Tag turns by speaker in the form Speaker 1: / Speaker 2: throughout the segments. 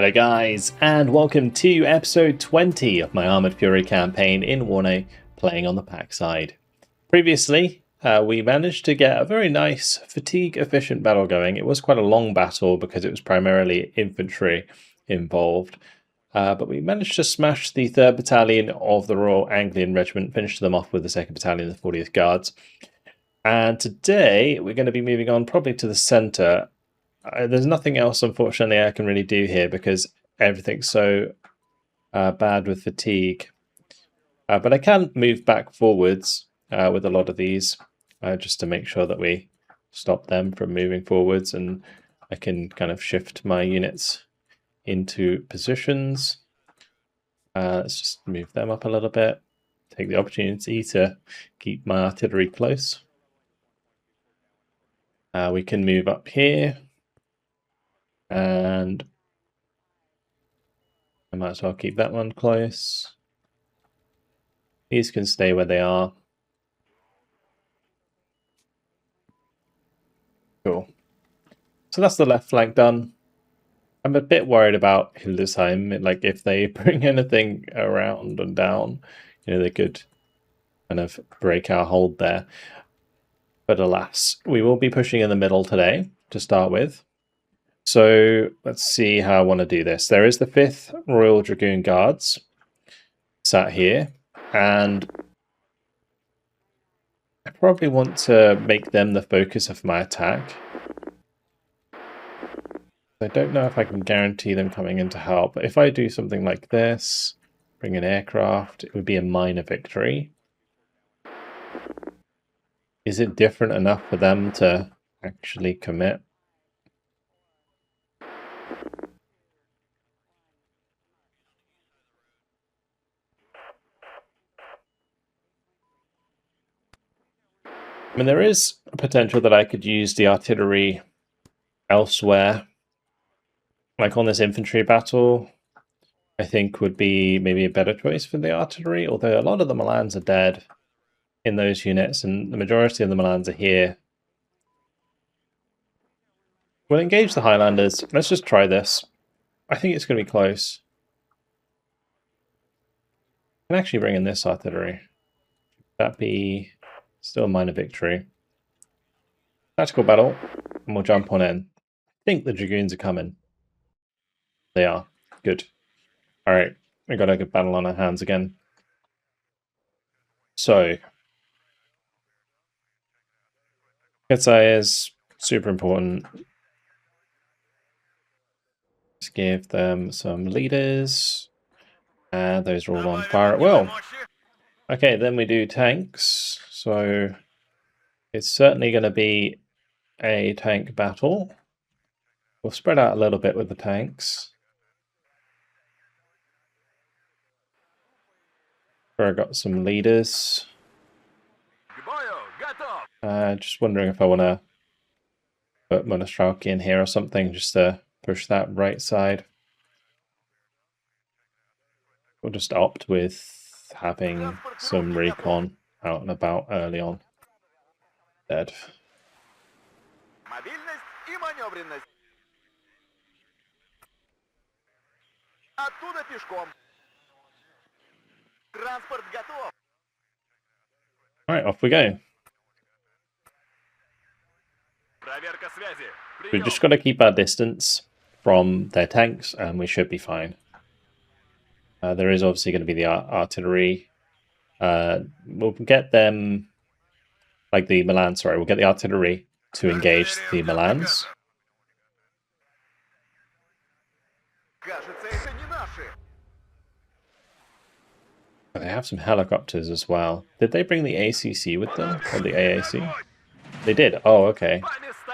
Speaker 1: Hello guys, and welcome to episode 20 of my Armored Fury campaign in WARNO, playing on the PACT side. Previously, we managed to get a very nice fatigue-efficient battle going. It was quite a long battle because it was primarily infantry involved, but we managed to smash the 3rd Battalion of the Royal Anglian Regiment, finish them off with the 2nd Battalion of the 40th Guards. And today, we're going to be moving on probably to the centre. There's nothing else, unfortunately, I can really do here because everything's so bad with fatigue. But I can move back forwards with a lot of these just to make sure that we stop them from moving forwards, and I can kind of shift my units into positions. Let's just move them up a little bit. Take the opportunity to keep my artillery close. We can move up here. And I might as well keep that one close. These can stay where they are. Cool. So that's the left flank done. I'm a bit worried about Hildesheim. Like, if they bring anything around and down, you know, they could kind of break our hold there. But alas, we will be pushing in the middle today to start with. So let's see how I want to do this. There is the 5th Royal Dragoon Guards sat here, and I probably want to make them the focus of my attack. I don't know if I can guarantee them coming in to help, but if I do something like this, bring an aircraft, it would be a minor victory. Is it different enough for them to actually commit? I mean, there is a potential that I could use the artillery elsewhere. Like on this infantry battle, I think would be maybe a better choice for the artillery, although a lot of the Milans are dead in those units, and the majority of the Milans are here. We'll engage the Highlanders. Let's just try this. I think it's going to be close. I can actually bring in this artillery. That'd be still a minor victory. Tactical battle, and we'll jump on in. I think the Dragoons are coming. They are. Good. Alright, we got a good battle on our hands again. So, Ketzai is super important. Let's give them some leaders. And those are all on fire at will. Okay, then we do tanks. So it's certainly going to be a tank battle. We'll spread out a little bit with the tanks. Where I got some leaders. Just wondering if I want to put Monastralki in here or something just to push that right side. We'll just opt with having some recon out and about early on. Dead. Alright, off we go. We've just got to keep our distance from their tanks and we should be fine. There is obviously going to be the artillery. We'll get them, like the Milan, sorry, we'll get the artillery to engage the Milans. They have some helicopters as well. Did they bring the ACC with them, or the AAC? They did. Oh, okay.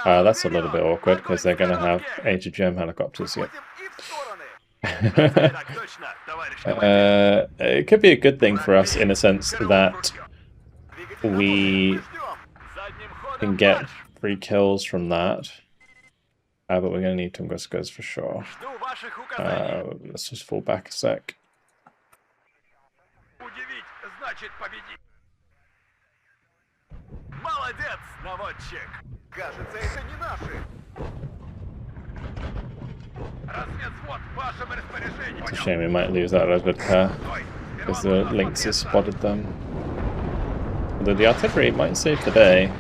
Speaker 1: That's a little bit awkward because they're going to have HGM helicopters. Yep. It could be a good thing for us in a sense that we can get free kills from that. But we're going to need Tunguskas for sure. Let's just fall back a sec. It's a shame we might lose that red pair because the Lynx has spotted them. Although the artillery might save the day.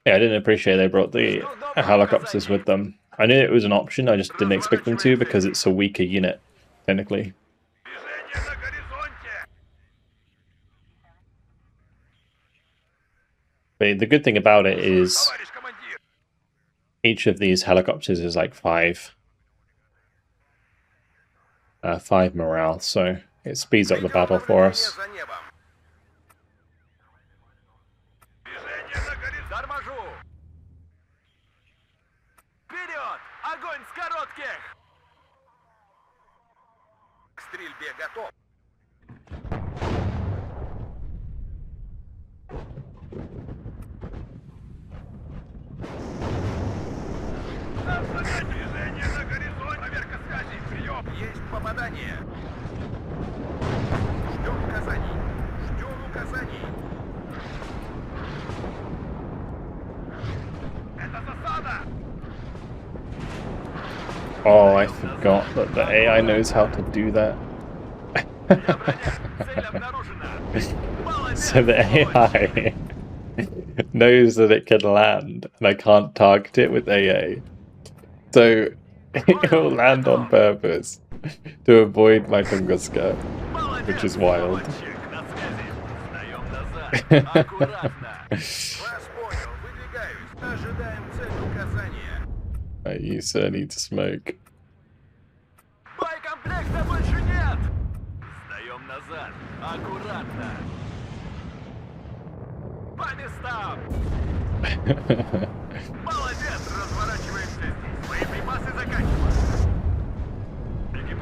Speaker 1: Yeah, I didn't appreciate they brought the helicopters with them. I knew it was an option, I just didn't expect them to because it's a weaker unit, technically. But the good thing about it is each of these helicopters is like 5 morale, so it speeds up the battle for us. Oh, I forgot that the AI knows how to do that. So the AI knows that it can land, and I can't target it with AA. So it will land on purpose to avoid my Tunguska, which is wild. You sir need to smoke.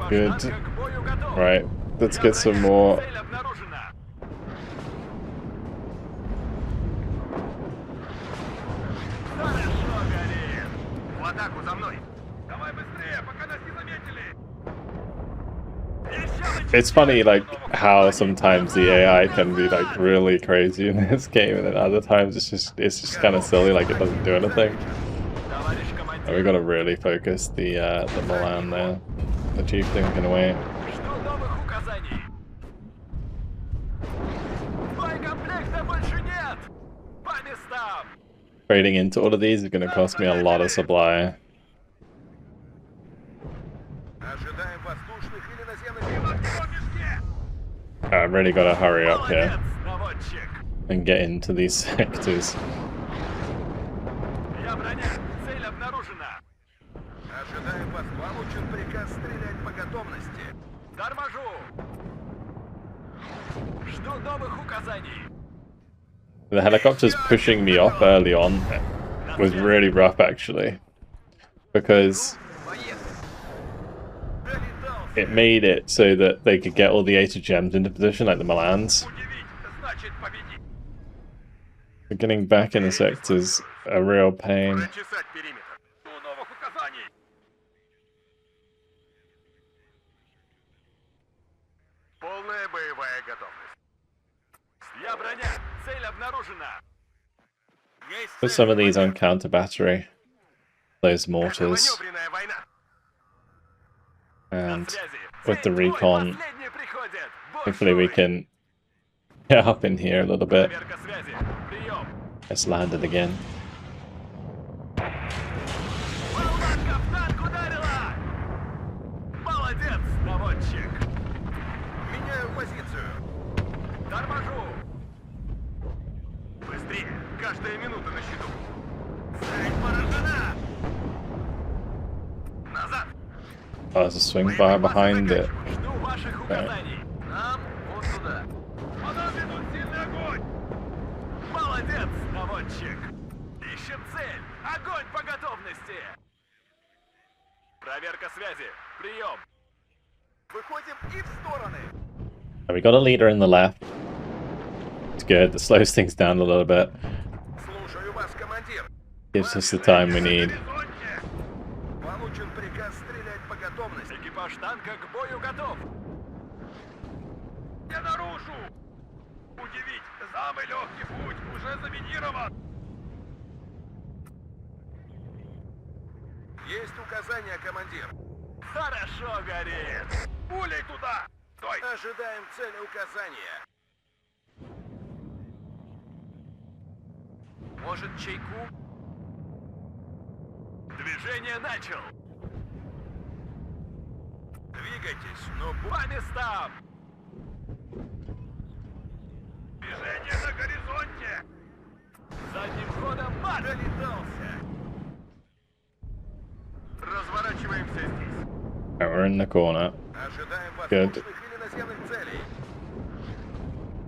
Speaker 1: Good. Right, let's get some more. It's funny, like, how sometimes the AI can be, like, really crazy in this game, and then other times it's just kind of silly, like it doesn't do anything. And we gotta really focus the Milan there. The chieftain can wait. Trading into all of these is gonna cost me a lot of supply. I've really got to hurry up here and get into these sectors. The helicopters pushing me off early on was really rough, actually, because it made it so that they could get all the 8 gems into position, like the Milans. But getting back in the sector's a real pain. Put some of these on counter battery, those mortars. And with the recon, hopefully we can get up in here a little bit. Let's land it again. Oh, there's a swing bar behind it. Okay. We got a leader in the left. It's good. That slows things down a little bit. Gives us the time we need.
Speaker 2: Получен приказ стрелять по готовности.
Speaker 3: Экипаж танка к бою готов.
Speaker 2: Я наружу! Удивить! Самый легкий путь уже заминирован! Есть указания, командир.
Speaker 3: Хорошо горит.
Speaker 2: Пулей туда! Стой! Ожидаем цели указания.
Speaker 3: Может, чайку? Движение начал.
Speaker 2: Двигайтесь, но
Speaker 3: По местам.
Speaker 2: движение на горизонте!
Speaker 3: Задним ходом марш.
Speaker 2: Долетался!
Speaker 3: Разворачиваемся здесь.
Speaker 1: Right, we're in the corner.
Speaker 2: Ожидаем
Speaker 1: Good.
Speaker 2: воздушных или наземных целей.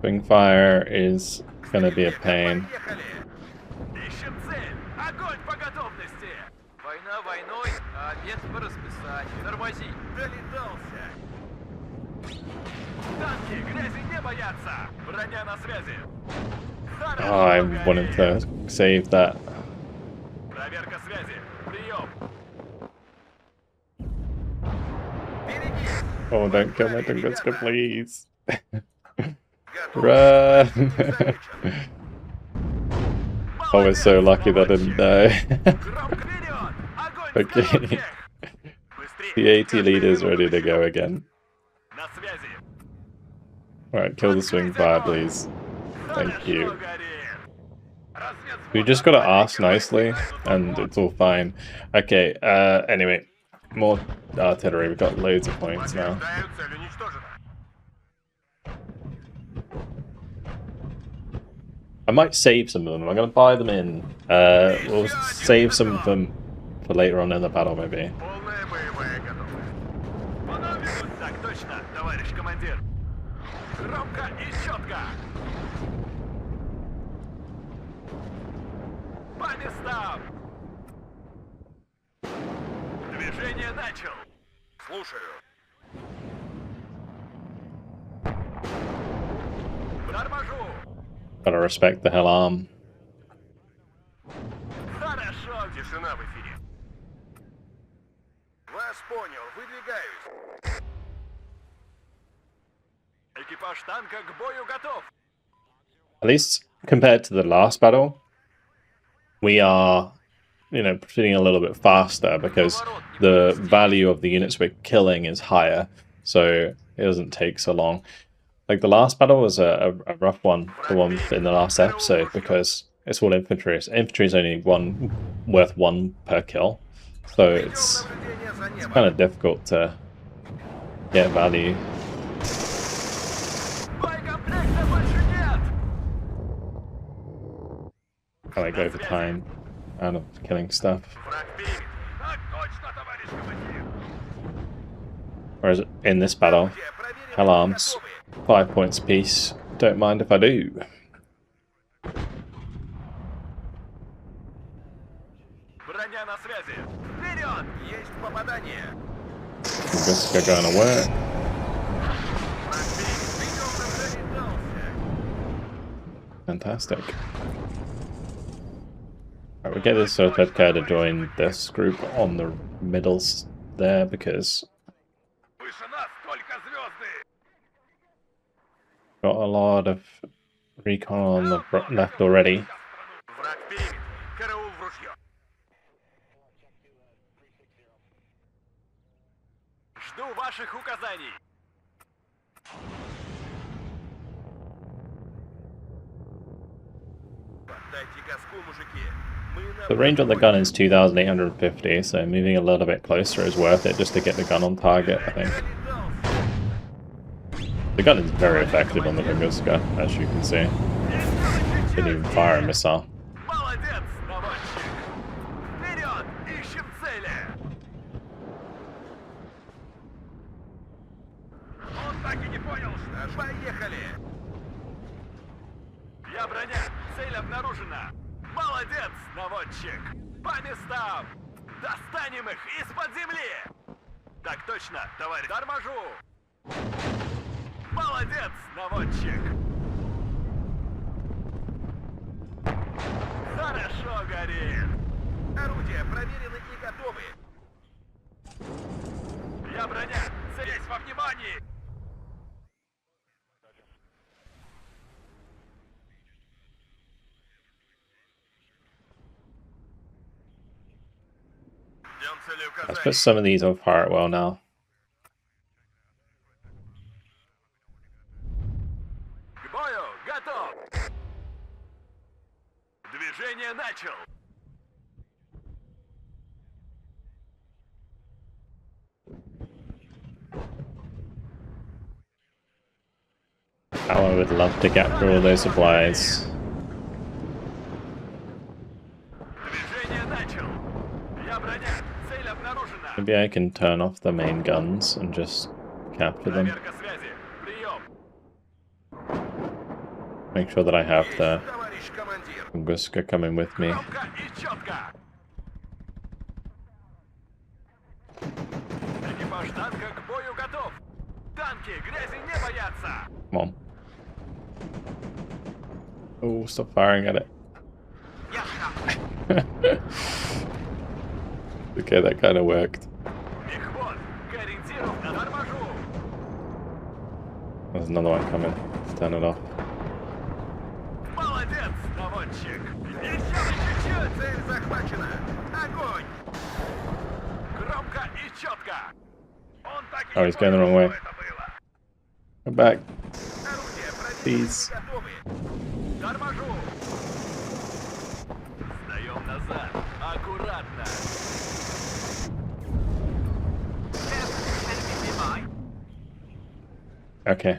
Speaker 1: Wing fire is gonna be a pain.
Speaker 2: Поехали!
Speaker 3: Ищем цель. Огонь по готовности. Война войной, а обед по расписанию. Тормози.
Speaker 2: Долетался!
Speaker 3: Танки грязи не боятся. Броня на связи. Хорошо
Speaker 1: Oh, I
Speaker 3: горит.
Speaker 1: wanted to save that.
Speaker 3: Проверка связи. Прием.
Speaker 2: Берегись!
Speaker 1: Oh, don't kill my Tunguska, please.
Speaker 2: Готов!
Speaker 1: Run!
Speaker 2: Замечен!
Speaker 1: I was so lucky that I didn't die.
Speaker 3: Громко вперед. Огонь с
Speaker 1: Okay.
Speaker 3: коротких. Быстрее.
Speaker 1: The AT leader's ready to go again.
Speaker 3: На связи.
Speaker 1: Alright, kill the swing fire, please. Thank you.
Speaker 3: Хорошо горит.
Speaker 1: We just gotta ask nicely, and it's all fine. Okay, anyway. More artillery, we've got loads of points now.
Speaker 2: Подтверждаю, цель уничтожена.
Speaker 1: I might save some of them. I'm gonna buy them in. We'll save some of them for later on in the battle, maybe.
Speaker 2: Полная боевая готовность.
Speaker 3: Так точно, товарищ командир. Громко и четко. По местам. Движение начал.
Speaker 2: Слушаю.
Speaker 3: Торможу.
Speaker 1: Gotta respect the hell arm.
Speaker 3: Хорошо.
Speaker 2: Тишина в эфире. Вас понял. Выдвигаюсь.
Speaker 3: Экипаж танка к бою готов.
Speaker 1: At least compared to the last battle, we are, you know, proceeding a little bit faster because the value of the units we're killing is higher, so it doesn't take so long. Like the last battle was a rough one, the one in the last episode, because it's all infantry. Infantry is only worth one per kill, so it's
Speaker 2: Наблюдение за небом.
Speaker 1: kind of difficult to get value.
Speaker 3: Боекомплекта больше нет.
Speaker 1: Like over time, out of killing stuff.
Speaker 2: Враг перебит. Так точно, товарищ командир.
Speaker 1: Whereas in this battle,
Speaker 2: Где? Проверим,
Speaker 1: hell arms,
Speaker 2: готовы.
Speaker 1: 5 points apiece. Don't mind if I do.
Speaker 3: Броня на связи. Вперед.
Speaker 2: Есть попадание.
Speaker 1: This is going to work.
Speaker 2: Враг перебит. Прием долетался.
Speaker 1: Fantastic. Right, we'll get this Ted to join this group on the middles there because
Speaker 2: Выше нас только звезды.
Speaker 1: got a lot of recon on the left already.
Speaker 2: Враг перебит. Караул в ружье.
Speaker 3: Жду ваших указаний.
Speaker 2: Поддайте газку, мужики. Мы на
Speaker 1: The range on the gun is 2,850, so moving a little bit closer is worth it just to get the gun on target, I think.
Speaker 2: Долетался.
Speaker 1: The gun is very effective on the Tunguska, as you can see. Didn't even fire a missile.
Speaker 3: Молодец, наводчик. Вперед. Ищем цели.
Speaker 2: Он так и не понял, что... Поехали.
Speaker 3: Я броня. Цель обнаружена. Молодец, наводчик. По местам. Достанем их из-под земли. Так точно, товарищ. Торможу. Молодец, наводчик. Хорошо горит.
Speaker 2: Орудия проверены и готовы.
Speaker 3: Моя броня! Весь во внимании! Ждем цели
Speaker 1: Let's
Speaker 3: указаний.
Speaker 1: put some of these on fire well now.
Speaker 3: К бою! Готов! Движение начал!
Speaker 1: How I would love to get through all those supplies.
Speaker 3: Движение начал! Я броня! Цель обнаружена!
Speaker 1: Maybe I can turn off the main guns and just capture them.
Speaker 3: Проверка связи! Прием!
Speaker 1: Make sure that I have the
Speaker 2: Товарищ командир.
Speaker 1: Tunguska coming with me.
Speaker 3: Громко и четко! Экипаж танка к бою готов! Танки грязи не боятся!
Speaker 1: Come on. Oh, stop firing at it. Okay, that kind of worked.
Speaker 3: Мехвод! К ориентиру! Торможу!
Speaker 1: There's another one coming. Let's turn it off.
Speaker 3: Молодец, наводчик! Еще бы чуть-чуть!
Speaker 2: Цель захвачена. Огонь!
Speaker 3: Громко и четко!
Speaker 2: Он так и
Speaker 1: Oh,
Speaker 2: не
Speaker 1: he's going the
Speaker 2: понял,
Speaker 1: wrong way.
Speaker 2: что это было.
Speaker 1: Come back.
Speaker 2: Орудие
Speaker 1: Please.
Speaker 2: готовы.
Speaker 3: Торможу! Сдаем назад! Аккуратно!
Speaker 1: Okay.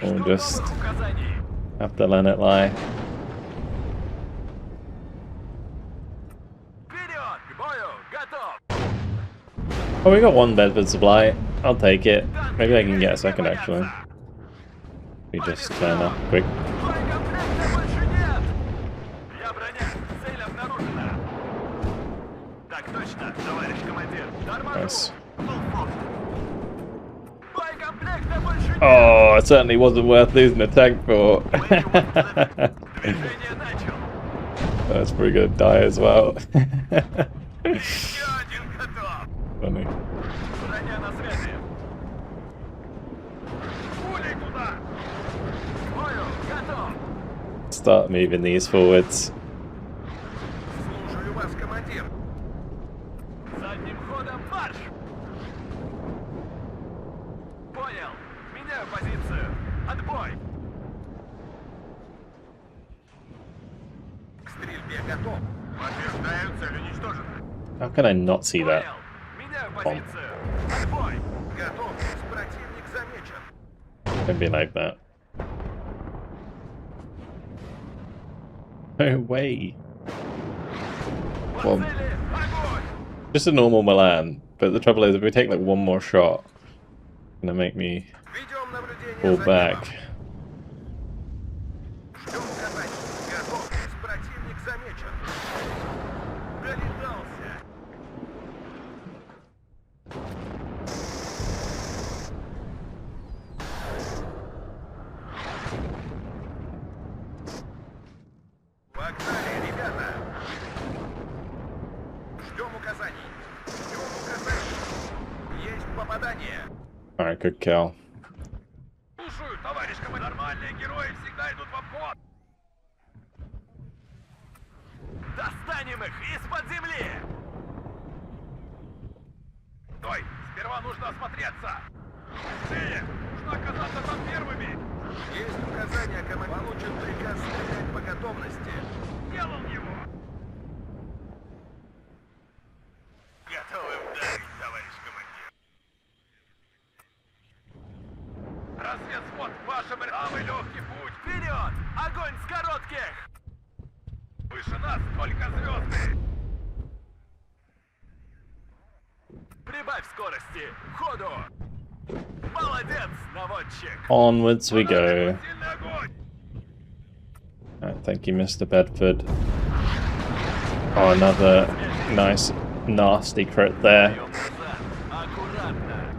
Speaker 1: We'll
Speaker 3: Жду
Speaker 1: just
Speaker 3: новых указаний!
Speaker 1: have to let it lie.
Speaker 3: Вперед! К бою! Готов!
Speaker 1: Oh, we got one Bedford supply. I'll take it. Maybe I can get a second actually. We just turn up quick.
Speaker 3: Боекомплекта больше нет! Я броня! Цель обнаружена! Так точно, товарищ командир! Торможу!
Speaker 1: Nice.
Speaker 3: Боекомплекта больше нет!
Speaker 1: Oh, it certainly wasn't worth losing a tank for.
Speaker 3: Движение начал!
Speaker 1: That's probably gonna die as well.
Speaker 2: Еще один готов.
Speaker 1: Funny.
Speaker 3: Броня на связи!
Speaker 2: Пулей туда.
Speaker 3: К бою! Готов!
Speaker 1: Start moving these forwards.
Speaker 2: Слушаю вас, командир.
Speaker 3: Задним ходом марш! Понял! Меняю позицию! Отбой!
Speaker 2: К стрельбе готов. Подтверждаю, цель уничтожена.
Speaker 1: How can I not see that?
Speaker 3: Понял! Меняю позицию! Отбой!
Speaker 2: Готовьтесь, противник замечен.
Speaker 1: Don't be like that. No way.
Speaker 3: По
Speaker 1: Well,
Speaker 3: цели! Огонь!
Speaker 1: just a normal Milan. But the trouble is, if we take like one more shot, it's gonna make me
Speaker 2: Ведем наблюдение
Speaker 1: pull
Speaker 2: за
Speaker 1: back.
Speaker 2: небом. Ждем указаний. Готовьтесь, противник замечен. Долетался. Погнали, ребята. Ждем указаний. Ждем указаний. Есть попадание.
Speaker 1: Alright, good kill.
Speaker 2: Слушаю, товарищ командир. Нормальные герои всегда идут в обход.
Speaker 3: Достанем их из-под земли!
Speaker 2: Стой! Сперва нужно осмотреться! Быстрее! Нужно оказаться там первыми! Есть указание, командир. Получен приказ стрелять по готовности. Делал его! Готовы ударить, товарищ командир. Разведвзвод, вашим самый легкий путь!
Speaker 3: Вперед! Огонь с коротких!
Speaker 2: Выше нас только звезды!
Speaker 3: Прибавь скорости! Ходу! Молодец, наводчик!
Speaker 1: Onwards we go.
Speaker 2: Сильный огонь!
Speaker 1: Alright, thank you, Mr. Bedford. Oh, another nice, nasty crit there.
Speaker 3: Даем назад! Аккуратно!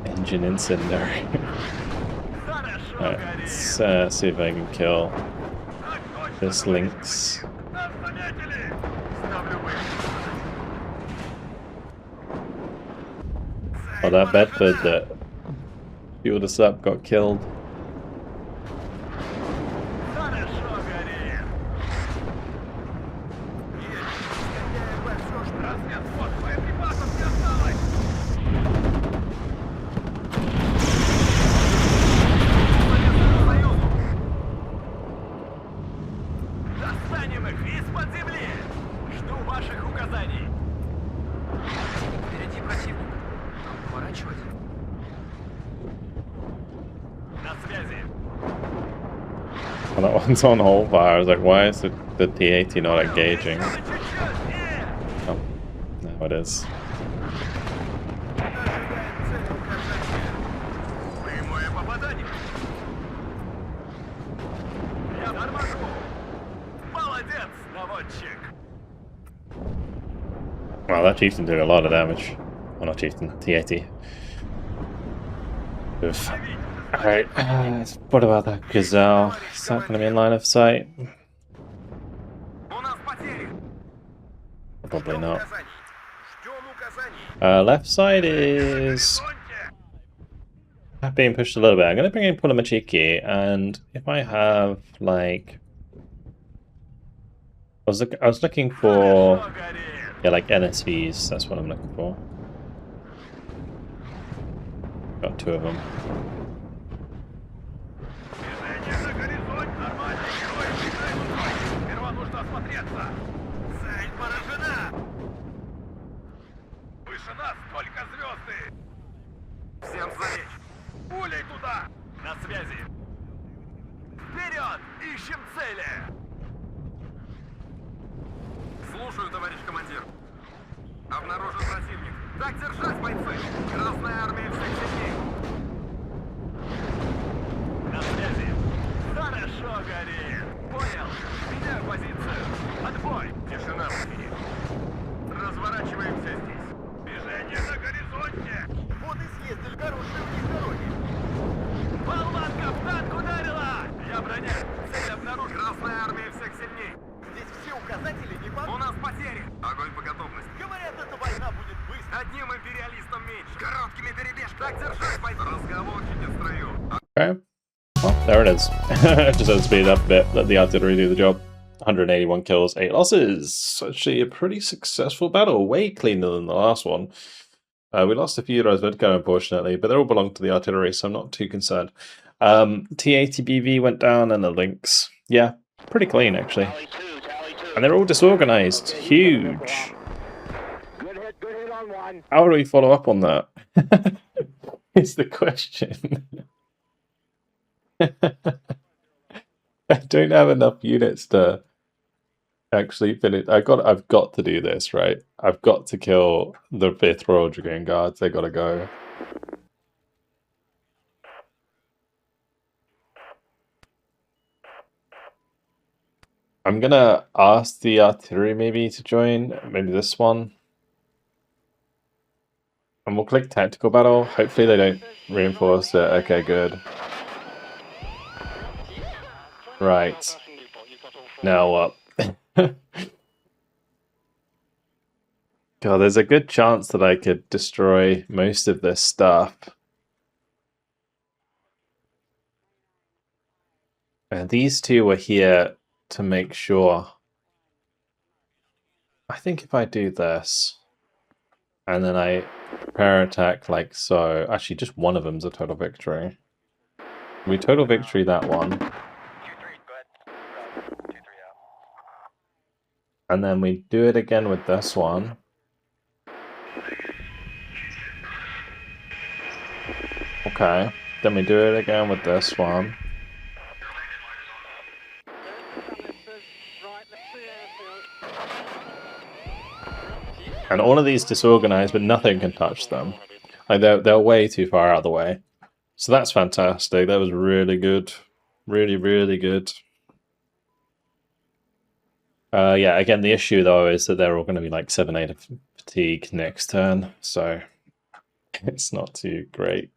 Speaker 1: Engine incendiary.
Speaker 3: Хорошо,
Speaker 1: Alright,
Speaker 3: горит!
Speaker 1: let's see if I can kill
Speaker 2: Так точно,
Speaker 1: this
Speaker 2: товарищ
Speaker 1: Lynx.
Speaker 2: командир. Нас заметили!
Speaker 3: Ставлю выстрел!
Speaker 1: Oh, that Bedford that fueled us up got killed.
Speaker 3: Хорошо горит. Разведход, боеприпасов не осталось. Союзу. Достанем их из-под земли. Жду ваших указаний. Впереди противник. Поворачивать. На связи.
Speaker 1: Well, that one's on hold fire. I was like, why is the T-80 not engaging? Oh, now it is.
Speaker 3: Прямое попадание. Я торможу. Молодец, наводчик.
Speaker 1: Wow, that chieftain did a lot of damage. Well, not chieftain, T-80. Oof. Alright, what about that gazelle? Is that going to be in line of sight?
Speaker 2: У нас потери.
Speaker 1: Probably not.
Speaker 2: Ждем указаний.
Speaker 1: Left side is being pushed a little bit. I'm going to bring in Pulamachiki, and if I have, like... I was looking for... Yeah, like NSVs, that's what I'm looking for. Got 2 of them.
Speaker 2: Движение на горизонт. Нормальный герой. Всегда идут. Сперва нужно осмотреться. Цель поражена. Выше нас только звезды. Всем залечь. Пулей туда.
Speaker 3: На связи. Вперед! Ищем цели!
Speaker 2: Слушаю, товарищ командир. Обнаружен противник. Так держать, бойцы. Красная армия всех сильней.
Speaker 3: На связи. Хорошо горит. Понял. Меняю позицию. Отбой.
Speaker 2: Тишина в эфире. Разворачиваемся здесь. Движение на горизонте. Вот и съездили хорошие у них дороги.
Speaker 3: Болванка в танк ударила! Я броня. Цель обнаружена.
Speaker 2: Красная армия всех сильней. Здесь все указатели не по... У нас потери. Огонь по готовности. Говорят, эта война будет быстрой. Одним империалистом меньше. Короткими перебежками. Так держать, бойцы. Разговорчики в строю.
Speaker 1: Okay. Well, there it is. Just had to speed it up a bit, let the artillery do the job. 181 kills, 8 losses. Actually, a pretty successful battle, way cleaner than the last one. We lost a few Razvedka, unfortunately, but they all belong to the artillery, so I'm not too concerned. T-80BV went down, and the Lynx. Yeah, pretty clean, actually. And they're all disorganized. Huge.
Speaker 4: Good hit on one.
Speaker 1: How do we follow up on that? Is the question. I don't have enough units to actually finish. I've got to do this, right? I've got to kill the 5th Royal Dragoon Guards. They gotta go. I'm gonna ask the artillery maybe to join. Maybe this one. And we'll click tactical battle. Hopefully they don't reinforce it. Okay, good. Right. Now what? God, there's a good chance that I could destroy most of this stuff. And these 2 were here to make sure. I think if I do this, and then I prepare attack like so. Actually, just one of them's a total victory. We total victory that one. And then we do it again with this one. Okay. Then we do it again with this one. And all of these disorganized, but nothing can touch them. Like they're way too far out of the way. So that's fantastic. That was really good. Really, really good. Yeah, again, the issue, though, is that they're all going to be like 7-8 of fatigue next turn, so it's not too great.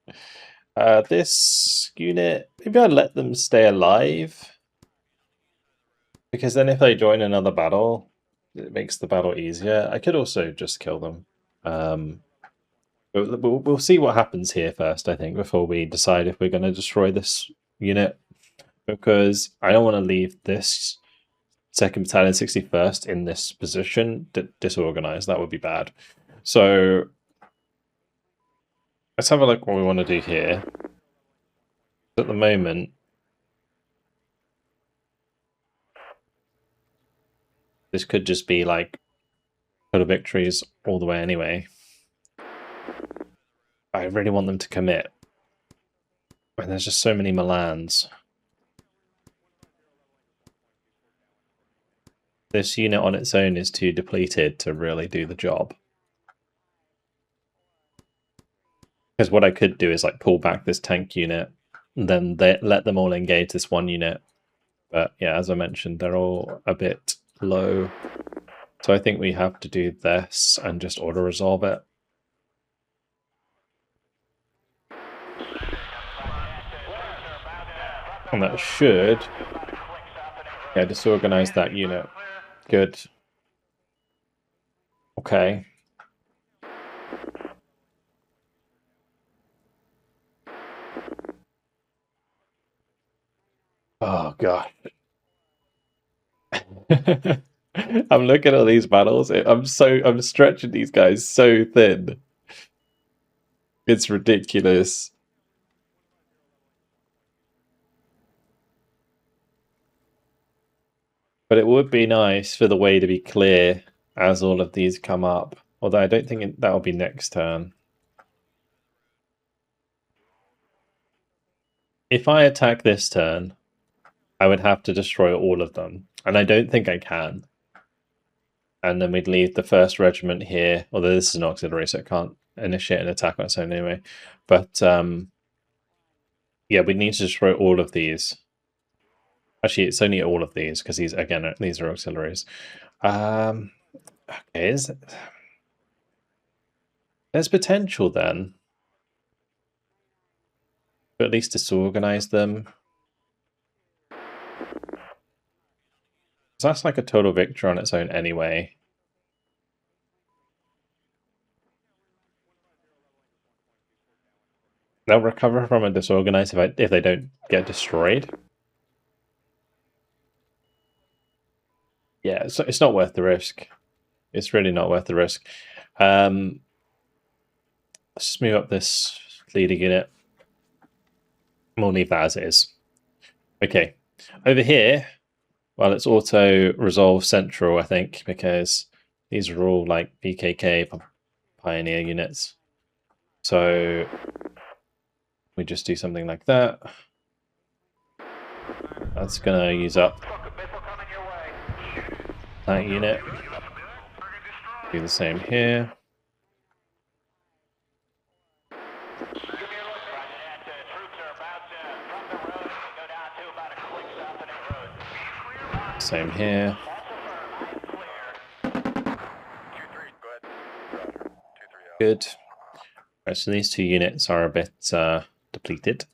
Speaker 1: This unit, maybe I'd let them stay alive, because then if they join another battle, it makes the battle easier. I could also just kill them. We'll see what happens here first, I think, before we decide if we're going to destroy this unit. Because I don't want to leave this 2nd Battalion 61st in this position disorganized. That would be bad. So let's have a look what we want to do here. At the moment, this could just be like total victories all the way anyway. I really want them to commit. And there's just so many Milans. This unit on its own is too depleted to really do the job. Because what I could do is like pull back this tank unit, and then let them all engage this one unit. But yeah, as I mentioned, they're all a bit low. So I think we have to do this and just auto-resolve it. And that should, yeah, disorganize that unit. Good. Okay. Oh god. I'm looking at these battles. I'm stretching these guys so thin. It's ridiculous. But it would be nice for the way to be clear as all of these come up. Although I don't think that'll be next turn. If I attack this turn, I would have to destroy all of them. And I don't think I can. And then we'd leave the 1st Regiment here. Although this is an auxiliary, so it can't initiate an attack on its own anyway. But yeah, we need to destroy all of these. Actually, it's only all of these, because these, again, these are auxiliaries. Okay, there's potential then. But at least disorganize them. So that's like a total victory on its own anyway. They'll recover from a disorganized if they don't get destroyed. Yeah, it's not worth the risk. It's really not worth the risk. Let's just move up this leading unit. We'll leave that as it is. Okay, over here, well, it's auto-resolve central, I think, because these are all like BKK Pioneer units. So we just do something like that. That's going to use up that unit. Do the same here. Same here. Good. Right, so these 2 units are a bit depleted,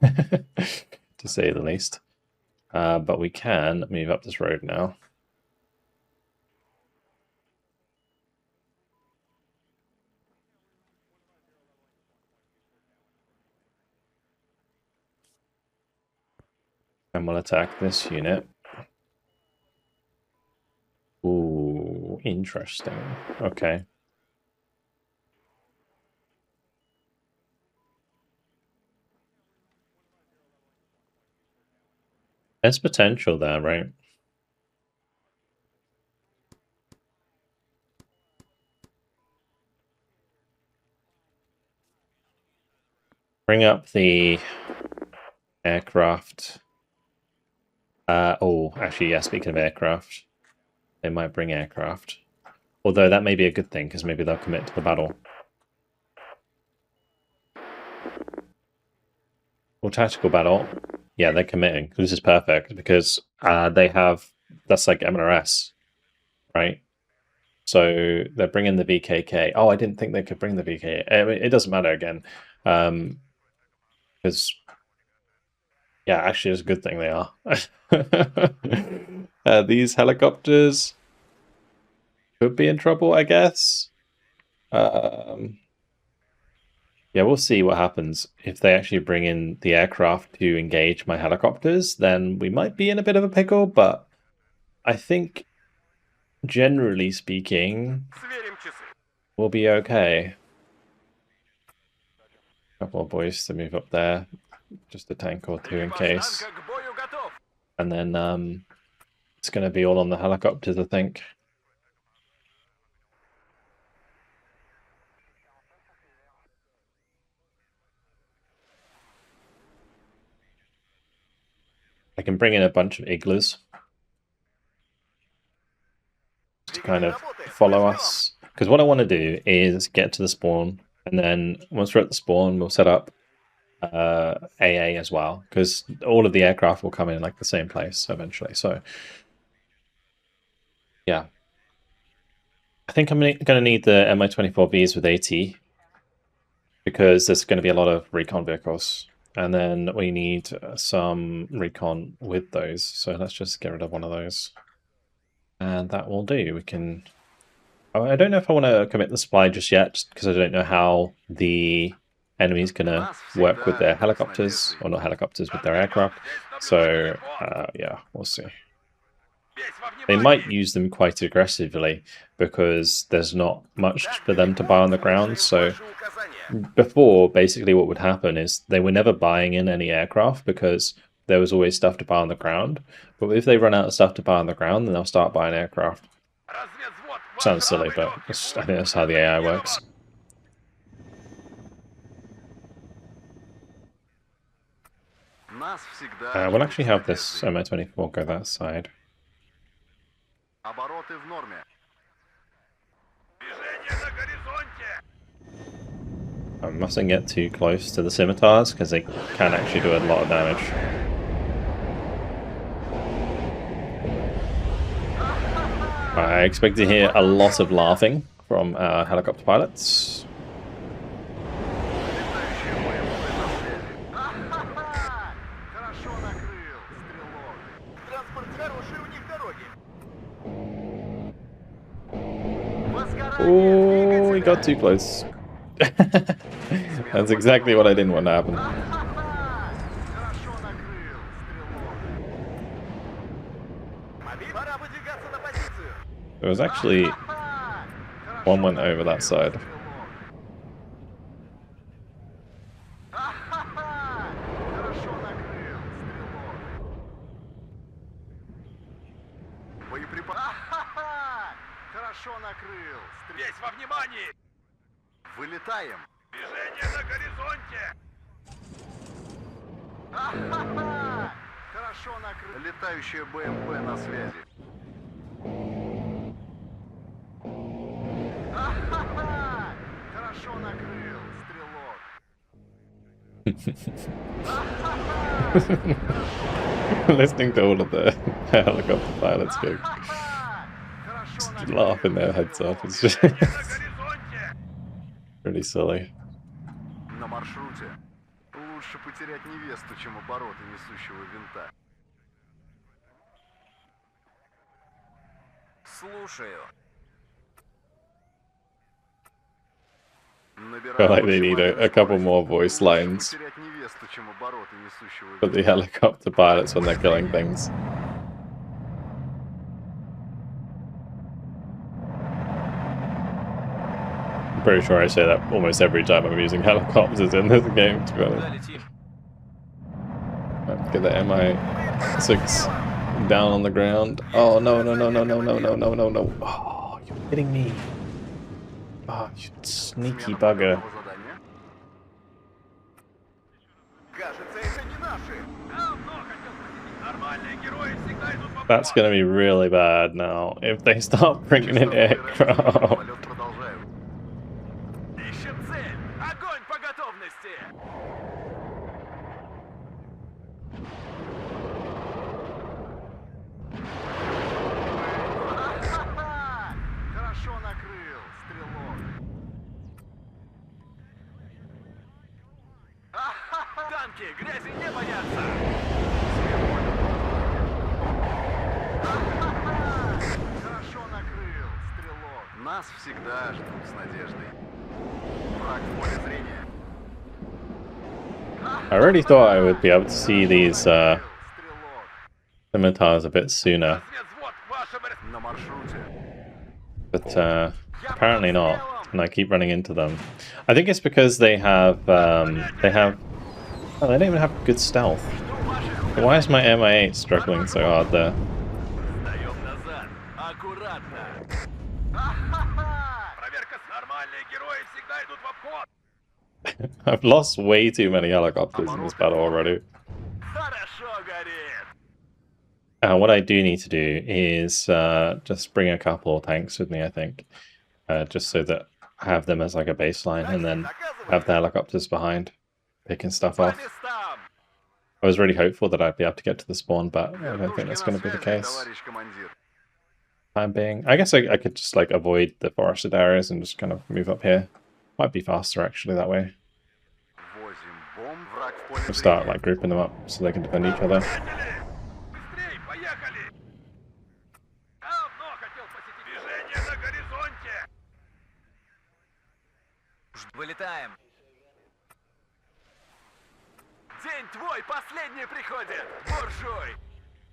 Speaker 1: to say the least. But we can move up this road now. And we'll attack this unit. Ooh, interesting. Okay. There's potential there, right? Bring up the aircraft. Oh, actually, yeah, speaking of aircraft, they might bring aircraft. Although that may be a good thing, because maybe they'll commit to the battle. Or tactical battle. Yeah, they're committing. This is perfect, because they have... That's like MRS, right? So they're bringing the VKK. Oh, I didn't think they could bring the VKK. I mean, it doesn't matter again. Because... Yeah, actually, it's a good thing they are. These helicopters could be in trouble, I guess. Yeah, we'll see what happens. If they actually bring in the aircraft to engage my helicopters, then we might be in a bit of a pickle, but I think, generally speaking,
Speaker 2: Сверим часы.
Speaker 1: we'll be okay. Couple of boys to move up there, just a tank or two in
Speaker 3: Экипаж
Speaker 1: case.
Speaker 3: танка к бою готов.
Speaker 1: And then it's going to be all on the helicopters, I think. I can bring in a bunch of igloos to kind of follow us. Because what I want to do is get to the spawn, and then once we're at the spawn, we'll set up AA as well, because all of the aircraft will come in like the same place eventually. So yeah, I think I'm going to need the Mi-24Vs with AT, because there's going to be a lot of recon vehicles, and then we need some recon with those. So let's just get rid of one of those, and that will do. We can... I don't know if I want to commit the supply just yet, just because I don't know how the enemy's going to work with their helicopters, or not helicopters, with their aircraft. So yeah, we'll see. They might use them quite aggressively because there's not much for them to buy on the ground. So before, basically what would happen is they were never buying in any aircraft because there was always stuff to buy on the ground. But if they run out of stuff to buy on the ground, then they'll start buying aircraft. Sounds silly, but I think that's how the AI works. We'll actually have this Mi-24 go that side.
Speaker 2: Обороты в норме.
Speaker 3: Движение на горизонте.
Speaker 1: I mustn't get too close to the scimitars because they can actually do a lot of damage. I expect to hear a lot of laughing from our helicopter pilots.
Speaker 2: Хорошо накрыл, стрелок. Транспорт хороший, у них дороги.
Speaker 1: Oh, he got too close. That's exactly what I didn't want to happen.
Speaker 2: Хорошо накрыл, стрелок. Пора выдвигаться на позицию.
Speaker 1: There was actually one went over that side.
Speaker 2: Хорошо накрыл, стрелок. Боеприпас. Хорошо накрыл, стрелок.
Speaker 3: Весь во внимании.
Speaker 2: Вылетаем.
Speaker 3: Движение на горизонте.
Speaker 2: Хорошо накрыл. Летающая БМП на связи. Хорошо накрыл, стрелок.
Speaker 1: Listening to all of the helicopter pilots go just laughing their heads off. It's just
Speaker 3: На горизонте.
Speaker 1: really silly.
Speaker 2: На маршруте. Лучше потерять невесту, чем обороты несущего винта.
Speaker 3: Слушаю.
Speaker 1: I feel like they need a couple more voice lines
Speaker 2: Потерять невесту, чем обороты несущего
Speaker 1: for the helicopter pilots when they're killing things. I'm pretty sure I say that almost every time I'm using helicopters in this game, to be honest.
Speaker 3: Куда летим?
Speaker 1: Get the MI6 down on the ground. Oh, no, no, no, no, no, no, no, no, no, no. Oh, you're kidding me. Oh, you sneaky bugger.
Speaker 2: задания. Кажется, это не наши.
Speaker 3: Давно хотел посетить. Нормальные герои всегда идут по
Speaker 1: That's going to be really bad now if they start bringing in aircraft.
Speaker 2: Полет продолжают.
Speaker 3: Ищем цель. Огонь по готовности.
Speaker 2: Хорошо накрыл, стрелок.
Speaker 3: Танки грязи не боятся.
Speaker 2: Хорошо накрыл, стрелок. Нас всегда ждут с надеждой. Враг в поле зрения.
Speaker 1: I really thought I would be able to see these scimitars a bit sooner,
Speaker 3: Разведвзвод, вашим
Speaker 2: На маршруте.
Speaker 1: but apparently not, and I keep running into them. I think it's because they have oh, they don't even have good stealth. Why is my MI8 struggling so hard there?
Speaker 3: Сдаем назад. Аккуратно. Ха-ха-ха! Проверка с нормальные герои всегда идут в обход.
Speaker 1: I've lost way too many helicopters in this battle already.
Speaker 3: Хорошо горит.
Speaker 1: What I do need to do is just bring a couple of tanks with me, I think. Just so that I have them as like a baseline, and then have the helicopters behind, picking stuff
Speaker 3: По
Speaker 1: off.
Speaker 3: местам.
Speaker 1: I was really hopeful that I'd be able to get to the spawn, but I don't think that's going to be the case.
Speaker 2: Товарищ командир.
Speaker 1: Time being, I guess I could just like avoid the forested areas and just kind of move up here. Might be faster actually that way.
Speaker 2: Возим бомб. Враг в поле
Speaker 1: We'll start
Speaker 2: зрения.
Speaker 1: like grouping them up so they can defend each other.
Speaker 3: Приятели! Быстрей, поехали! Давно хотел посетить. Движение на горизонте! Вылетаем. День твой последний приходит, буржуй!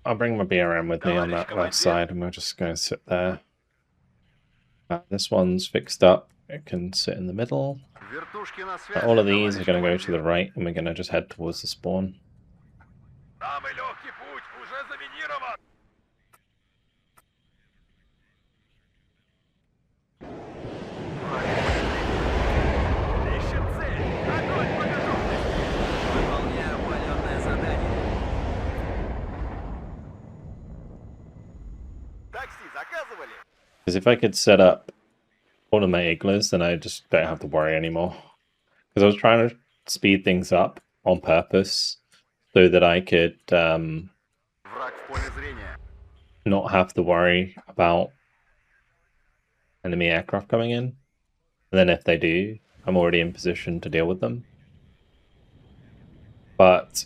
Speaker 1: I'll bring my BRM with me on that left side, and we're just going to sit there. This one's fixed up. It can sit in the middle.
Speaker 2: Вертушки на связи,
Speaker 1: All of these are
Speaker 2: товарищ
Speaker 1: going to go to
Speaker 2: командир.
Speaker 1: the right, and we're going to just head towards the spawn.
Speaker 3: Самый легкий путь уже заминирован! Ищем цель! Огонь по готовности! Выполняю полетное задание.
Speaker 2: Такси заказывали?
Speaker 1: Because if I could set up all of my igloos, then I just don't have to worry anymore. Because I was trying to speed things up on purpose so that I could
Speaker 2: Враг в поле зрения.
Speaker 1: not have to worry about enemy aircraft coming in. And then if they do, I'm already in position to deal with them. But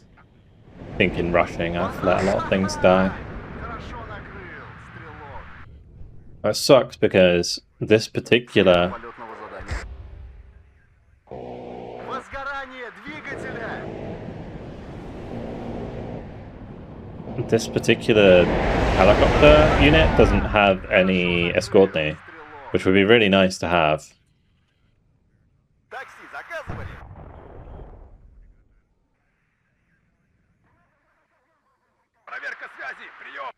Speaker 1: I think in rushing, I've let a lot of things die.
Speaker 2: Хорошо накрыл, стрелок.
Speaker 1: That sucks because this particular
Speaker 2: Полетного задания. Возгорание двигателя.
Speaker 1: helicopter unit doesn't have any escortney, which would be really nice to have.
Speaker 2: Такси заказывали?
Speaker 3: Проверка связи, прием!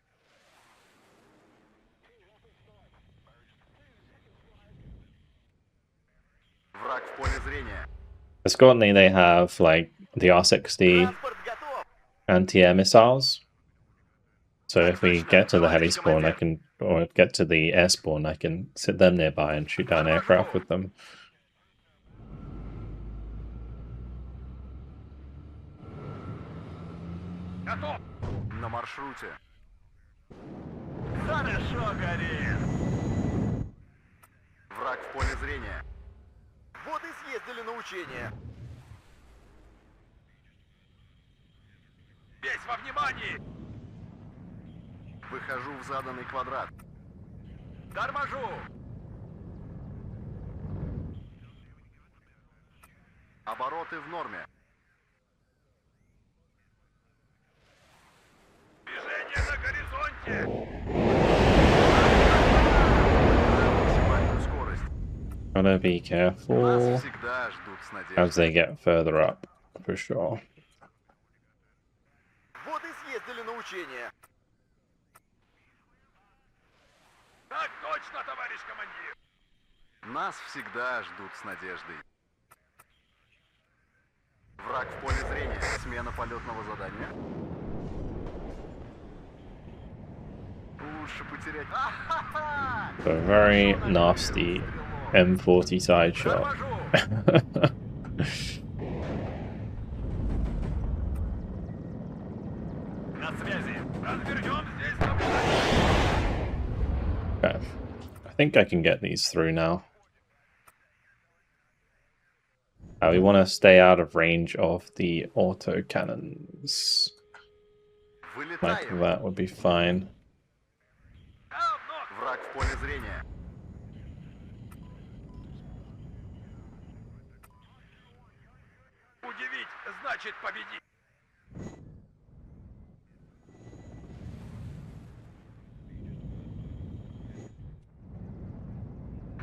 Speaker 2: Враг в поле зрения.
Speaker 1: Escortney, they have like the R60
Speaker 2: Транспорт готов.
Speaker 1: anti-air missiles. So if we get to the heli spawn, or get to the air spawn, I can sit them nearby and shoot down aircraft with them.
Speaker 3: Готов!
Speaker 2: На маршруте.
Speaker 3: Хорошо горит!
Speaker 2: Враг в поле зрения. Вот и съездили на учение.
Speaker 3: Весь во внимании!
Speaker 2: Выхожу в заданный квадрат.
Speaker 3: Торможу!
Speaker 2: Обороты в норме.
Speaker 3: Движение на горизонте!
Speaker 2: Максимальную скорость.
Speaker 1: Gotta be
Speaker 2: Нас
Speaker 1: careful
Speaker 2: всегда ждут с
Speaker 1: as
Speaker 2: надеждой.
Speaker 1: they get further up, for sure.
Speaker 2: Вот и съездили на учение.
Speaker 3: Так точно, товарищ командир!
Speaker 2: Нас всегда ждут с надеждой. Враг в поле зрения. Смена полетного задания. Лучше потерять. Ахаха!
Speaker 1: A very nasty M40 side shot.
Speaker 3: Торможу! На связи! Развернем здесь наблюдение!
Speaker 1: Okay. I think I can get these through now. We want to stay out of range of the auto cannons. Like
Speaker 2: Вылетаем.
Speaker 1: that would be fine.
Speaker 3: Говно!
Speaker 2: Враг в поле зрения.
Speaker 3: удивить, значит победить.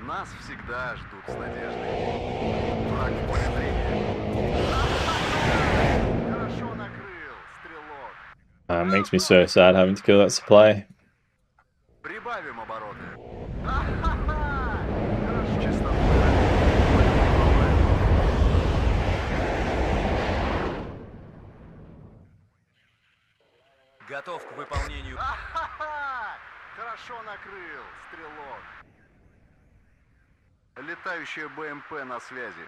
Speaker 2: Нас всегда ждут с надеждой. Враг в поле зрения. Хорошо накрыл, стрелок.
Speaker 1: Makes me so sad having to kill that supply.
Speaker 2: Прибавим обороты. Частоту.
Speaker 3: Готов к выполнению.
Speaker 2: Хорошо накрыл, стрелок. Летающая БМП на связи.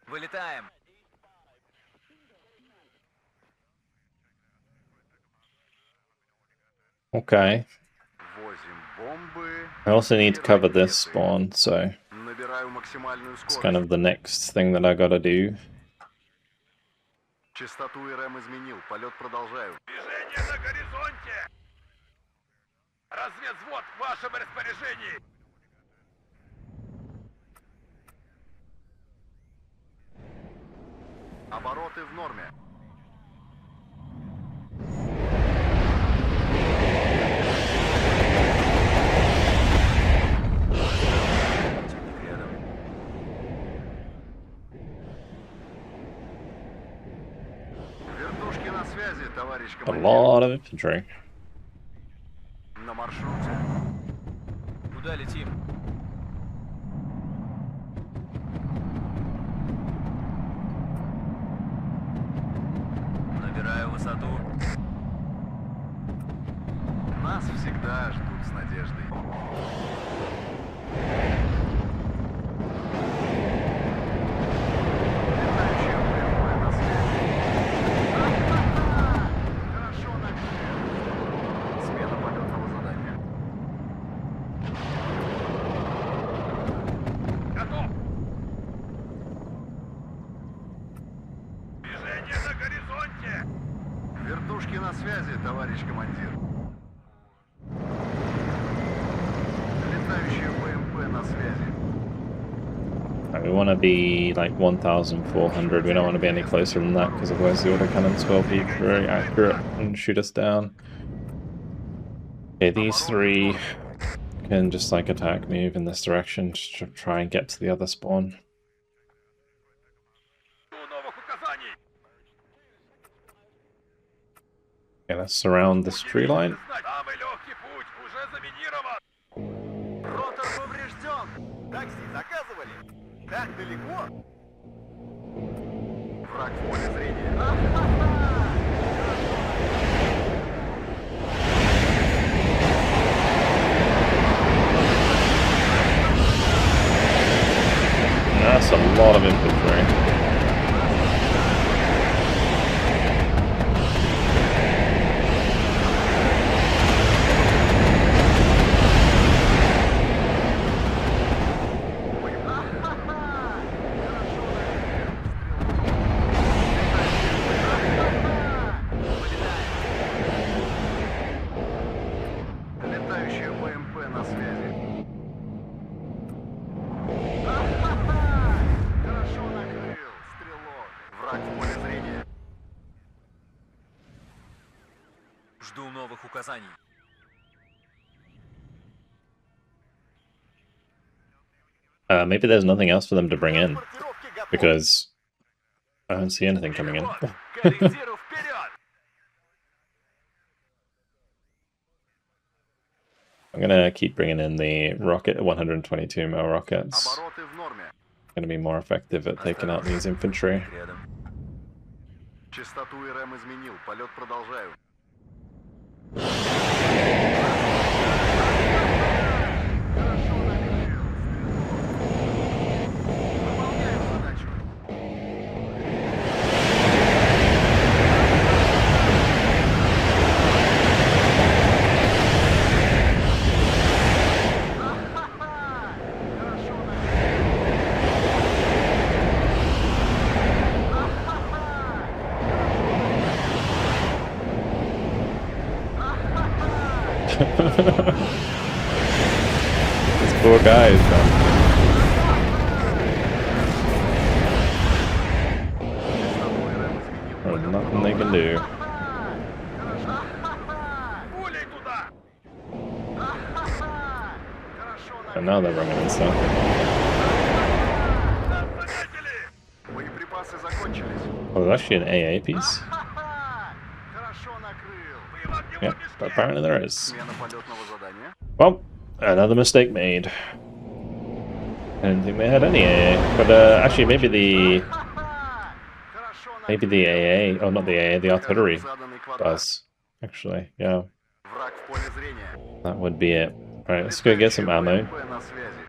Speaker 3: Вылетаем.
Speaker 1: Okay.
Speaker 2: Возим бомбы.
Speaker 1: I also need to cover this spawn, so
Speaker 2: Набираю максимальную
Speaker 1: it's
Speaker 2: скорость.
Speaker 1: kind of the next thing that I gotta do.
Speaker 2: Частоту РМ изменил. Полет продолжаю.
Speaker 3: Движение на горизонте. Разведвзвод в вашем распоряжении.
Speaker 2: Обороты в норме. Вертушки на связи, товарищ
Speaker 1: A
Speaker 2: командир.
Speaker 1: lot of infantry.
Speaker 2: На маршруте.
Speaker 3: Куда летим? Набираю высоту.
Speaker 2: Нас всегда ждут с надеждой. Летающая БМП на связи. Хорошо накрыл. Смена полетного задания.
Speaker 3: Готов. Движение на горизонте.
Speaker 2: Вертушки на связи, товарищ командир. Летающая БМП на связи.
Speaker 1: We want to be like 1,400. We don't want to be any closer than that because otherwise the autocannons will be very accurate and shoot us down. Okay, these three can just like attack, move in this direction just to try and get to the other spawn.
Speaker 3: Новых указаний.
Speaker 1: Okay, let's surround this tree line.
Speaker 3: Самый легкий путь уже заминирован.
Speaker 2: Ротор поврежден. Такси заказывали? Так далеко? Враг в поле зрения.
Speaker 1: That's a lot of infantry.
Speaker 2: Летающая БМП на связи. Хорошо накрыл, стрелок. Враг в поле зрения.
Speaker 3: Жду новых указаний.
Speaker 1: Maybe there's nothing else for them to bring in because I don't see anything coming in.
Speaker 3: Корректирую вперед.
Speaker 1: I'm gonna keep bringing in the rocket 122 mil rockets.
Speaker 2: Обороты в норме.
Speaker 1: Gonna be more effective at taking out these infantry.
Speaker 3: Рядом.
Speaker 2: Частоту РМ изменил. Полет продолжаю. Хорошо накрыл, стрелок. Выполняем задачу. Хорошо
Speaker 1: These poor guys, man. There's nothing they can do.
Speaker 3: Пулей туда!
Speaker 1: And now they're running and stuff.
Speaker 3: Нас заметили!
Speaker 2: Боеприпасы закончились.
Speaker 1: Oh, there's actually an AA piece.
Speaker 2: Хорошо накрыл.
Speaker 3: Мы в огневом
Speaker 1: Yeah, but
Speaker 3: мешке!
Speaker 1: apparently there is.
Speaker 2: Смена полетного задания.
Speaker 1: Well, another mistake made. I didn't think they had any AA, but actually maybe the AA, oh not the AA, the artillery
Speaker 2: Заданный квадрат.
Speaker 1: does. Actually, yeah,
Speaker 2: Враг в поле зрения.
Speaker 1: that would be it. Right, let's go get some ammo.
Speaker 2: БМП на связи.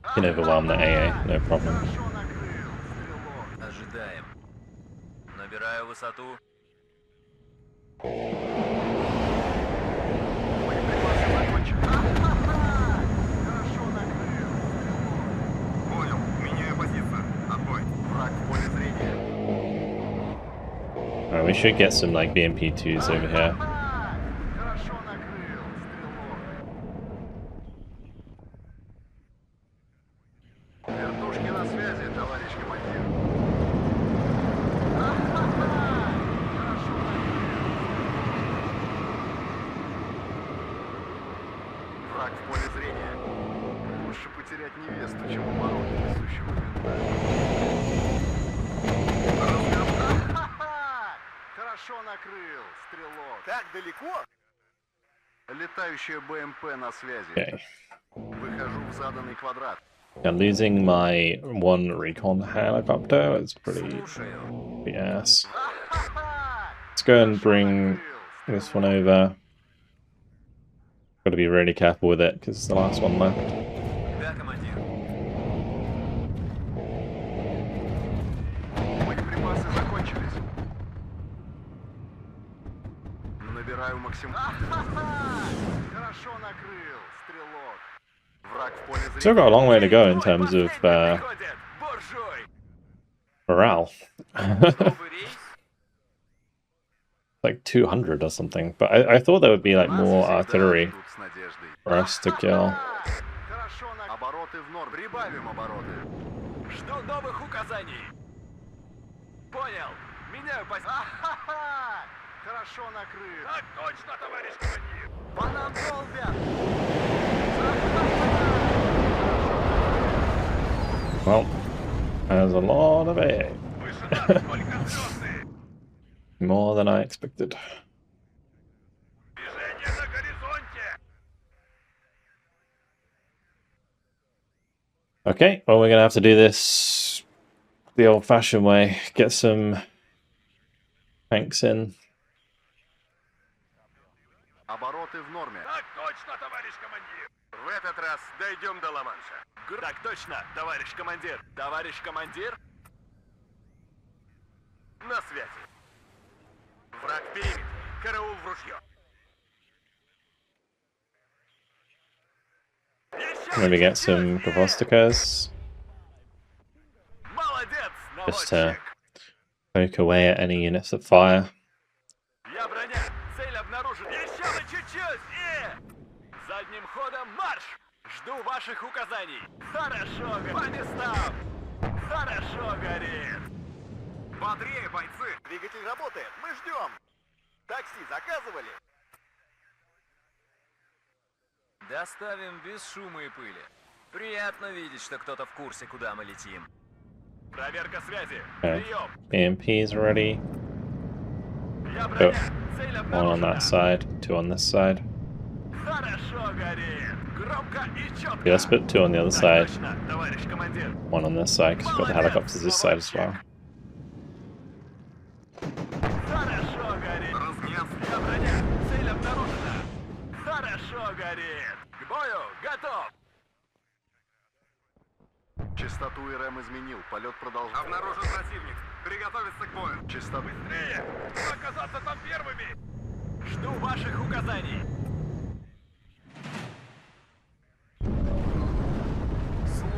Speaker 1: You can overwhelm the AA, no problem.
Speaker 2: Хорошо накрыл. Стрелок.
Speaker 3: Ожидаем. Набираю высоту.
Speaker 2: Боеприпасы закончились. Хорошо накрыл. Понял. Меняю позицию. Отбой. Враг в поле зрения.
Speaker 1: Alright, we should get some like BMP2s over here.
Speaker 2: Хорошо накрыл. Стрелок. Вертушки на связи, товарищ командир. Хорошо накрыл. Враг в поле зрения. Лучше потерять невесту, чем оборот несущего винта. Хорошо накрыл, стрелок. Так далеко? Летающая БМП на связи.
Speaker 1: Okay,
Speaker 2: Выхожу в заданный квадрат.
Speaker 1: now losing my one recon helicopter is pretty
Speaker 3: Слушаю.
Speaker 1: ass. Let's go and bring this one over. Got to be really careful with it because it's the last one left.
Speaker 3: Да, командир.
Speaker 2: Боеприпасы закончились. Набираю максимум. Хорошо накрыл, стрелок. Враг в поле зрения.
Speaker 1: Still got a long way to go in terms of
Speaker 3: Приходят! Буржуй!
Speaker 1: morale.
Speaker 3: Новый рейс?
Speaker 1: Like 200 or something, but I thought there would be like more artillery
Speaker 2: Тут с надеждой.
Speaker 1: for us to kill.
Speaker 2: Хорошо накрыл. Обороты в норм. Прибавим обороты.
Speaker 3: Жду новых указаний. Понял. Меняю позицию.
Speaker 2: Хорошо накрыл.
Speaker 3: Так точно, товарищ командир.
Speaker 2: По нам долбят.
Speaker 1: Well, there's a lot of AA.
Speaker 3: Выше нас только звезды.
Speaker 1: More than I expected.
Speaker 3: Движение на горизонте.
Speaker 1: Okay, well, we're gonna have to do this the old-fashioned way. Get some tanks in.
Speaker 2: Обороты в норме.
Speaker 3: Так точно, товарищ командир.
Speaker 2: В этот раз дойдем до Ла-Манша.
Speaker 3: Так точно, товарищ командир. Товарищ командир.
Speaker 2: На связи. Враг в периметре. Караул в ружье.
Speaker 1: Maybe get some Gavostikas
Speaker 3: Молодец,
Speaker 1: just to
Speaker 3: наводчик.
Speaker 1: poke away at any units of fire.
Speaker 3: Я броня. Цель обнаружена. Еще на чуть-чуть. Задним ходом марш. Жду ваших указаний. Хорошо, по местам. Хорошо горит.
Speaker 2: Бодрее, бойцы. Двигатель работает. Мы ждем. Такси заказывали.
Speaker 3: Доставим без шума и пыли. Приятно видеть, что кто-то в курсе, куда мы летим. Проверка связи.
Speaker 1: Okay.
Speaker 3: Прием.
Speaker 1: BMPs ready.
Speaker 3: Я броня. Цель
Speaker 1: One on
Speaker 3: обнаружена.
Speaker 1: that side, two on this side.
Speaker 3: Хорошо горит. Громко и четко.
Speaker 1: Yeah, let's put two on the other
Speaker 3: Так
Speaker 1: side,
Speaker 3: точно, товарищ командир.
Speaker 1: one on this side, because we've got the helicopters this side as well.
Speaker 3: Хорошо горит. Я броня. Цель обнаружена. Хорошо горит. К бою готов.
Speaker 2: Частоту РМ изменил. Полет продолжается. Обнаружен противник. Приготовиться к бою. Частоту.
Speaker 3: Быстрее. Оказаться там первыми. Жду ваших указаний.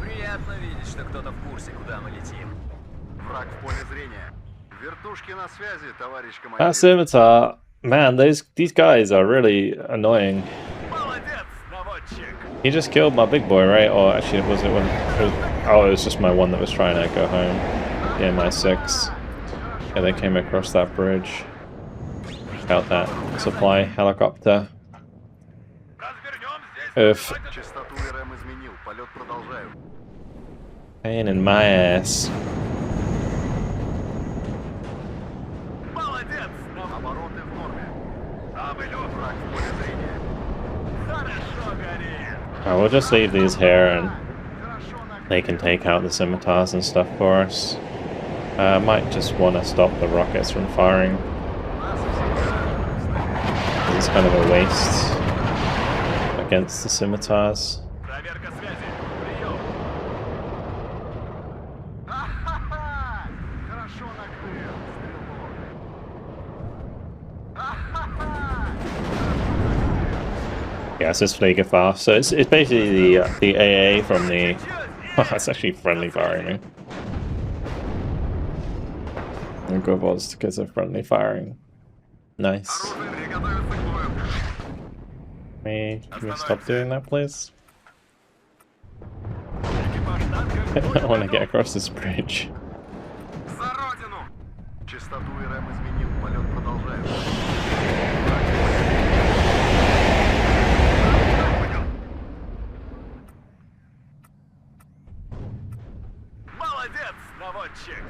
Speaker 3: Приятно видеть, что кто-то в курсе, куда мы летим.
Speaker 2: Враг в поле зрения. Вертушки на связи, товарищ командир.
Speaker 1: That scimitar, man, these guys are really annoying.
Speaker 3: Молодец, наводчик.
Speaker 1: He just killed my big boy, right? Or actually, was it one? Oh, it was just my one that was trying to go home. Yeah, my 6. Yeah, they came across that bridge. Out that supply helicopter. Oof.
Speaker 2: Частоту РМ изменил. Полет продолжаю.
Speaker 1: Pain in my ass.
Speaker 3: Молодец!
Speaker 2: Обороты в норме.
Speaker 3: Самый лёг.
Speaker 2: Враг в поле зрения.
Speaker 3: Хорошо горит.
Speaker 1: Alright, we'll just leave these here and
Speaker 3: Хорошо накрыл.
Speaker 1: they can take out the scimitars and stuff for us. Might just want to stop the rockets from firing. It's kind of a waste against the scimitars.
Speaker 3: Проверка связи. Прием. Ахаха! Хорошо накрыл. Стрелок. Ахаха!
Speaker 1: Yeah, it says Fliegerfahr. So it's basically the AA from the... Oh, it's actually friendly firing. And Govoz because of friendly firing. Nice.
Speaker 2: Оружие приготовиться к бою.
Speaker 1: Can we stop doing that, please?
Speaker 3: Экипаж танка.
Speaker 1: I want to get across this bridge.
Speaker 2: За родину! Частоту РМ изменил. Полет продолжаю.
Speaker 3: Молодец, наводчик.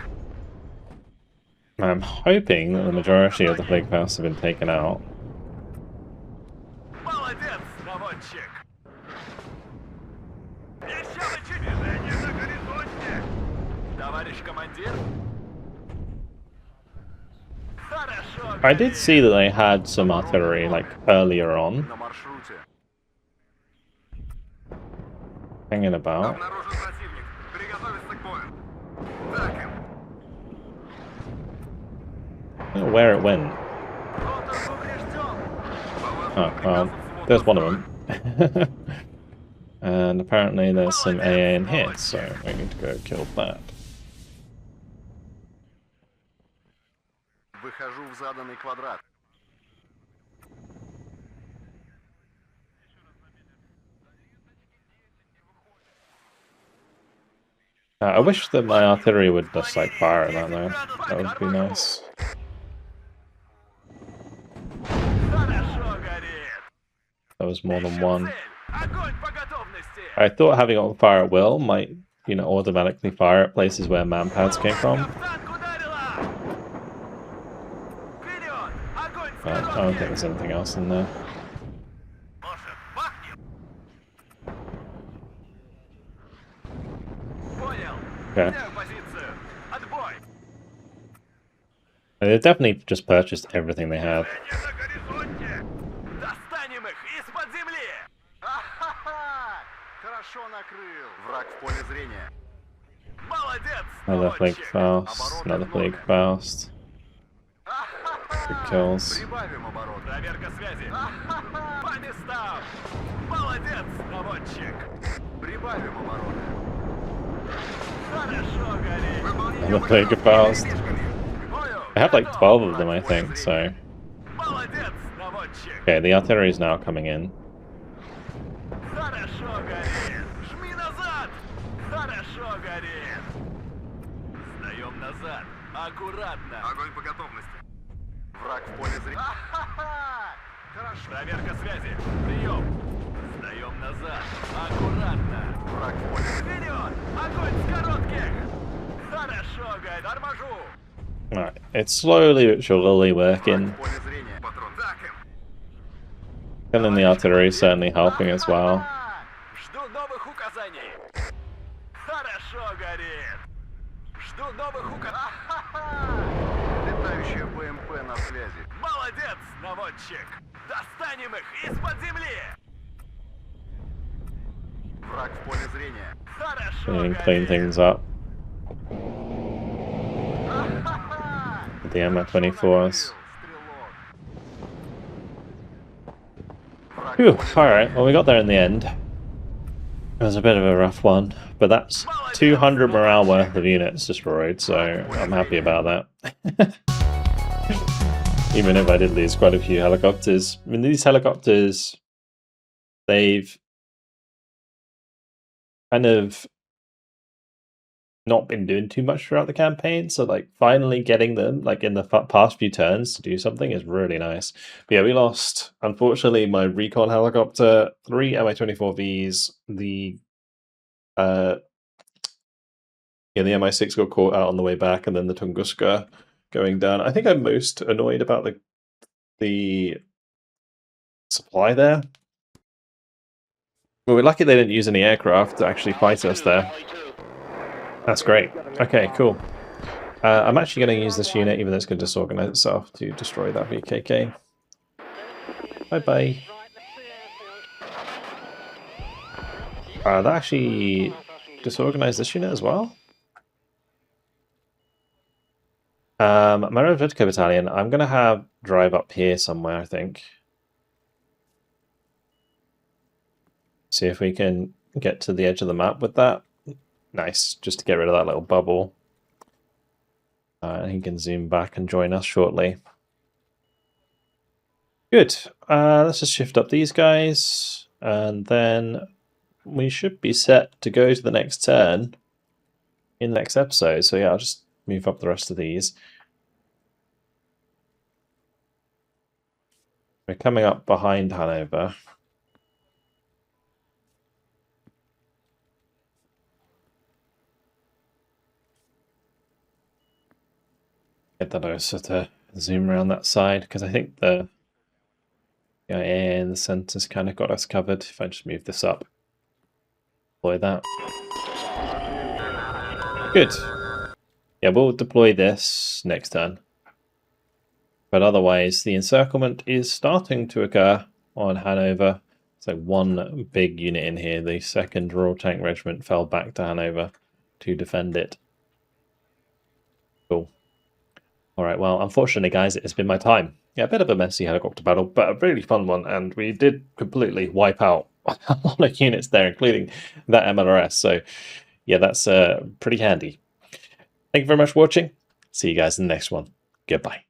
Speaker 1: I'm hoping that the majority of the Fliegerfaust have been taken out.
Speaker 3: Молодец, наводчик. Еще бы движение на горизонте. Товарищ командир. Хорошо.
Speaker 1: I did see that they had some artillery, like, earlier on,
Speaker 2: На маршруте.
Speaker 1: hanging about.
Speaker 2: Обнаружен противник. Приготовиться к бою. Так им.
Speaker 1: I don't know where it went.
Speaker 2: Ротор поврежден.
Speaker 1: Oh, well, there's one of them. And apparently there's some AA in here, so we need to go kill that.
Speaker 2: Выхожу в заданный квадрат.
Speaker 1: I wish that my artillery would just like fire at that though. That would be nice.
Speaker 3: Хорошо горит.
Speaker 1: That was more than one.
Speaker 3: Огонь по готовности.
Speaker 1: I thought having it on fire at will might, you know, automatically fire at places where manpads came from.
Speaker 3: Танк ударила. Вперед! Огонь с
Speaker 1: But I don't think there's anything else in there.
Speaker 3: Может, бахнем? Понял.
Speaker 1: Okay.
Speaker 3: Меняю позицию. Отбой.
Speaker 1: They definitely just purchased everything they have.
Speaker 3: Не на горизонте. Достанем их из-под земли.
Speaker 2: Ахаха! Хорошо накрыл. Враг в поле зрения.
Speaker 3: Молодец,
Speaker 1: Another
Speaker 3: наводчик.
Speaker 1: Fliegerfaust, another Fliegerfaust. Good kills.
Speaker 2: Прибавим оборот.
Speaker 3: Проверка связи. По местам. Молодец, наводчик.
Speaker 2: Прибавим оборот.
Speaker 3: Хорошо горит.
Speaker 1: Another Fliegerfaust.
Speaker 3: Понял.
Speaker 1: I have like 12 of them, I think, so...
Speaker 3: Молодец, наводчик.
Speaker 1: Okay, the artillery is now coming in.
Speaker 3: Хорошо горит. Жми назад. Хорошо горит. Сдаем назад. Аккуратно.
Speaker 2: Огонь по готовности. Враг в поле зрения.
Speaker 3: Хорошо. Проверка связи. Прием. Сдаем назад. Аккуратно.
Speaker 2: Враг в поле зрения.
Speaker 3: Вперед! Огонь с коротких! Хорошо, Гай, торможу!
Speaker 1: Alright, it's slowly but surely working.
Speaker 2: В поле зрения. Патрон. Так им.
Speaker 1: Killing the artillery is certainly helping as well.
Speaker 3: Жду новых указаний! Хорошо горит! Жду новых указаний!
Speaker 2: Летающая БМП на связи.
Speaker 3: Молодец, наводчик! Достанем их из-под земли!
Speaker 2: Враг в поле зрения.
Speaker 3: Хорошо
Speaker 1: And clean
Speaker 3: горит!
Speaker 1: things up. With the MF-24s. Phew, alright, well we got there in the end. It was a bit of a rough one, but that's 200 morale worth of units destroyed, so I'm happy about that. Even if I did lose quite a few helicopters. I mean, these helicopters, they've kind of not been doing too much throughout the campaign, so like finally getting them like in the past few turns to do something is really nice. But yeah, we lost, unfortunately, my recon helicopter, 3 Mi-24Vs, the the Mi-6 got caught out on the way back, and then the Tunguska going down. I think I'm most annoyed about the supply there. Well, we're lucky they didn't use any aircraft to actually fight us there. That's great. Okay, cool. I'm actually going to use this unit, even though it's going to disorganize itself, to destroy that VKK. Bye-bye. That actually disorganized this unit as well? My Red Battalion, I'm going to have drive up here somewhere, I think. See if we can get to the edge of the map with that. Nice, just to get rid of that little bubble. He can zoom back and join us shortly. Good. Let's just shift up these guys, and then we should be set to go to the next turn in the next episode. So yeah, I'll just move up the rest of these. We're coming up behind Hanover. Get that also to zoom around that side, because I think the guy in the center's kind of got us covered. If I just move this up, deploy that. Good. Yeah, we'll deploy this next turn. But otherwise, the encirclement is starting to occur on Hanover. So one big unit in here. The 2nd Royal Tank Regiment fell back to Hanover to defend it. Cool. All right, well, unfortunately, guys, it has been my time. Yeah, a bit of a messy helicopter battle, but a really fun one, and we did completely wipe out a lot of units there, including that MLRS. So, yeah, that's pretty handy. Thank you very much for watching. See you guys in the next one. Goodbye.